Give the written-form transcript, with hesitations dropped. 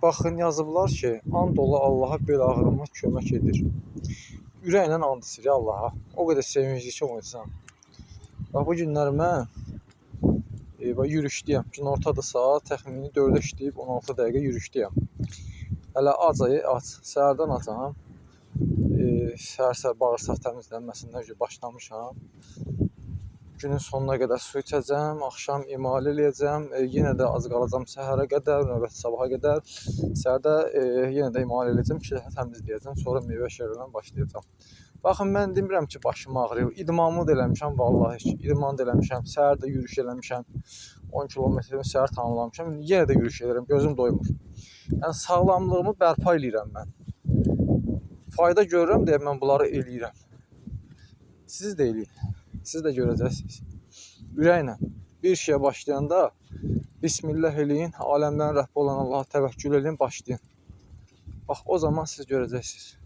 Baxın, yazıblar ki, and ola Allaha bel ağrıma kömək edir. Ürəklə and içir Allaha. O qədər sevincli ki, o insan. Bax, bu günlər mən yürüşdəyəm. Günortadır saat, təxmini 4-ə işləyib 16 dəqiqə yürüşdəyəm. Hələ ac. Səhərdən acam. Səhər bağırsaq təmizlənməsindən başlamışam. Günün sonuna qədər su içəcəm, axşam imal eləyəcəm. Yenə də az qalacam səhərə qədər, növbəti sabaha qədər. Səhərdə yenə də imal eləyəcəm ki, təmizləyəcəm. Sonra meyvə şəhərlə başlayacam. Baxın, mən demirəm ki, başım ağrıyır. İdmanımı da eləmişəm, vallahi ki. İdman da eləmişəm, səhər də yürüyüş eləmişəm. 10 kilometrimi səhər tamamlamışam. Yenə də yürüyüş edirəm, gözüm doymur. Yəni, sağlamlığımı bərpa eləyirəm mən. Fayda görürəm deyə mən bunları eləyirəm. Siz də eləyin. Siz də görəcəksiniz. Ürəklə bir şeyə başlayanda Bismillah eləyin, aləmlərin Rəbbi olan Allaha təvəkkül eləyin, başlayın. Bax, o zaman siz görəcəksiniz.